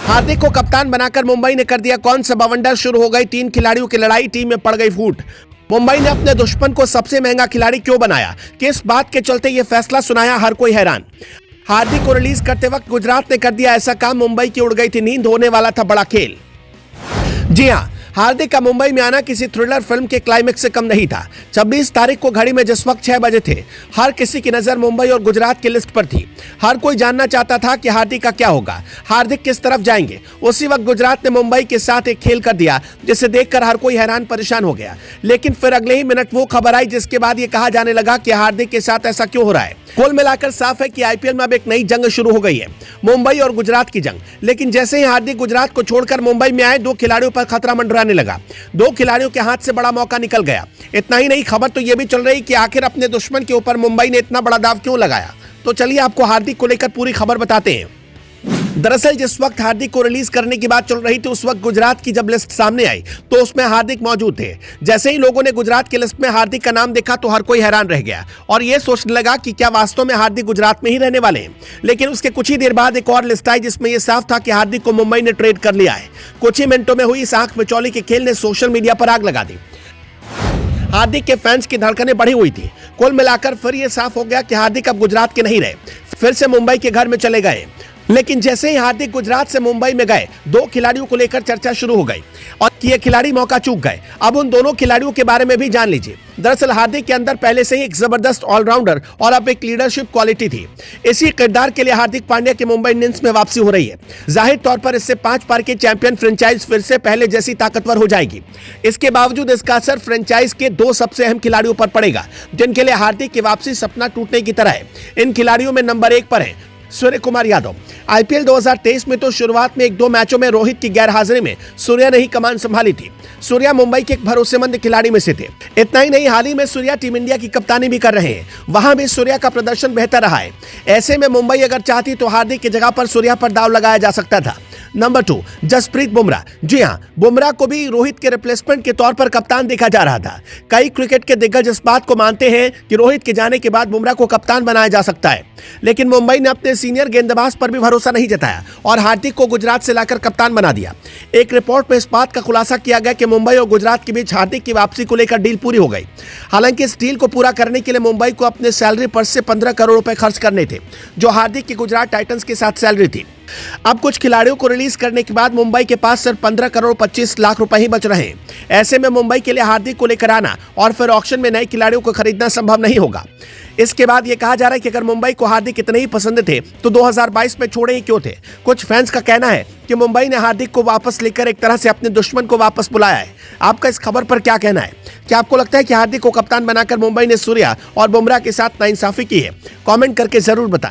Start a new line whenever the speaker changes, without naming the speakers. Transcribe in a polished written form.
हार्दिक को कप्तान बनाकर मुंबई ने कर दिया कौन सा बवंडर। शुरू हो गई 3 खिलाड़ियों की लड़ाई, टीम में पड़ गई फूट। मुंबई ने अपने दुश्मन को सबसे महंगा खिलाड़ी क्यों बनाया, किस बात के चलते यह फैसला सुनाया, हर कोई हैरान। हार्दिक को रिलीज करते वक्त गुजरात ने कर दिया ऐसा काम, मुंबई की उड़ गई थी नींद, होने वाला था बड़ा खेल। जी हां, हार्दिक का मुंबई में आना किसी थ्रिलर फिल्म के क्लाइमेक्स से कम नहीं था। 26 तारीख को घड़ी में जिस वक्त 6 बजे थे, हर किसी की नजर मुंबई और गुजरात की लिस्ट पर थी। हर कोई जानना चाहता था कि हार्दिक का क्या होगा, हार्दिक किस तरफ जाएंगे। उसी वक्त गुजरात ने मुंबई के साथ एक खेल कर दिया जिसे देखकर हर कोई हैरान परेशान हो गया। लेकिन फिर अगले ही मिनट वो खबर आई जिसके बाद ये कहा जाने लगा कि हार्दिक के साथ ऐसा क्यों हो रहा है। कुल मिलाकर साफ है कि आईपीएल में अब एक नई जंग शुरू हो गई है, मुंबई और गुजरात की जंग। लेकिन जैसे ही हार्दिक गुजरात को छोड़कर मुंबई में आए, 2 खिलाड़ियों पर खतरा मंडराने लगा। 2 खिलाड़ियों के हाथ से बड़ा मौका निकल गया। इतना ही नहीं, खबर तो यह भी चल रही कि आखिर अपने दुश्मन के ऊपर मुंबई ने इतना बड़ा दांव क्यों लगाया। तो चलिए आपको हार्दिक को लेकर पूरी खबर बताते हैं। दरअसल जिस वक्त हार्दिक को रिलीज करने की बात चल रही थी, उस वक्त गुजरात की जब लिस्ट सामने आई तो उसमें हार्दिक मौजूद थे। जैसे ही लोगों ने गुजरात की लिस्ट में हार्दिक का नाम देखा तो हर कोई हैरान रह गया और यह सोचने लगा कि क्या वास्तव में हार्दिक गुजरात में ही रहने वाले हैं। लेकिन उसके कुछ ही देर बाद एक और लिस्ट आई जिसमें यह साफ था कि हार्दिक को मुंबई ने ट्रेड कर लिया है। कुछ ही मिनटों में हुई इस आंख मिचौली के खेल ने सोशल मीडिया पर आग लगा दी। हार्दिक के फैंस की धड़कनें बढ़ी हुई थी। कुल मिलाकर फिर यह साफ हो गया कि हार्दिक अब गुजरात के नहीं रहे, फिर से मुंबई के घर में चले गए। लेकिन जैसे ही हार्दिक गुजरात से मुंबई में गए, 2 खिलाड़ियों को लेकर चर्चा शुरू हो गई और ये खिलाड़ी मौका चूक गए। अब उन दोनों खिलाड़ियों के बारे में भी जान लीजिए। दरअसल हार्दिक के अंदर पहले से ही एक जबरदस्त ऑलराउंडर और अब एक लीडरशिप क्वालिटी थी। इसी किरदार के लिए हार्दिक पांड्या की मुंबई इंडियंस में वापसी हो रही है। जाहिर तौर पर इससे 5 बार की चैंपियन फ्रेंचाइज फिर से पहले जैसी ताकतवर हो जाएगी। इसके बावजूद इसका असर फ्रेंचाइज के 2 सबसे अहम खिलाड़ियों पर पड़ेगा जिनके लिए हार्दिक की वापसी सपना टूटने की तरह है। इन खिलाड़ियों में नंबर 1 पर है सूर्य कुमार यादव। आईपीएल 2023 में तो शुरुआत में 1-2 मैचों में रोहित की गैरहाजिरी में सूर्या ने ही कमान संभाली थी। सूर्या मुंबई के एक भरोसेमंद खिलाड़ी में से थे। इतना ही नहीं, हाल ही में सूर्या टीम इंडिया की कप्तानी भी कर रहे हैं। वहां भी सूर्या का प्रदर्शन बेहतर रहा है। ऐसे में मुंबई अगर चाहती तो हार्दिक की जगह पर सूर्या पर दाव लगाया जा सकता था। नंबर 2, जसप्रीत बुमराह। जी हां, बुमराह को भी रोहित के रिप्लेसमेंट के तौर पर कप्तान देखा जा रहा था। कई क्रिकेट के दिग्गज इस बात को मानते हैं कि रोहित के जाने के बाद बुमराह को कप्तान बनाया जा सकता है। लेकिन मुंबई ने अपने सीनियर गेंदबाज पर भी भरोसा नहीं जताया और हार्दिक को गुजरात से लाकर कप्तान बना दिया। एक रिपोर्ट में इस बात का खुलासा किया गया कि मुंबई और गुजरात के बीच हार्दिक की वापसी को लेकर डील पूरी हो गई। हालांकि इस डील को पूरा करने के लिए मुंबई को अपने सैलरी पर्स से 15 करोड़ रुपए खर्च करने थे, जो हार्दिक की गुजरात टाइटंस के साथ सैलरी थी। अब कुछ खिलाड़ियों को रिलीज करने के बाद मुंबई के पास सिर्फ 15 करोड़ 25 लाख रुपए ही बच रहे हैं। ऐसे में मुंबई के लिए हार्दिक को लेकर आना और फिर ऑक्शन में नए खिलाड़ियों को खरीदना संभव नहीं होगा। इसके बाद यह कहा जा रहा है कि अगर मुंबई को हार्दिक इतने ही पसंद थे तो 2022 में छोड़े ही क्यों थे। कुछ फैंस का कहना है कि मुंबई ने हार्दिक को वापस लेकर एक तरह से अपने दुश्मन को वापस बुलाया है। आपका इस खबर पर क्या कहना है? क्या आपको लगता है कि हार्दिक को कप्तान बनाकर मुंबई ने सूर्या और बुमराह के साथ नाइंसाफी की है? कमेंट करके जरूर बताएं।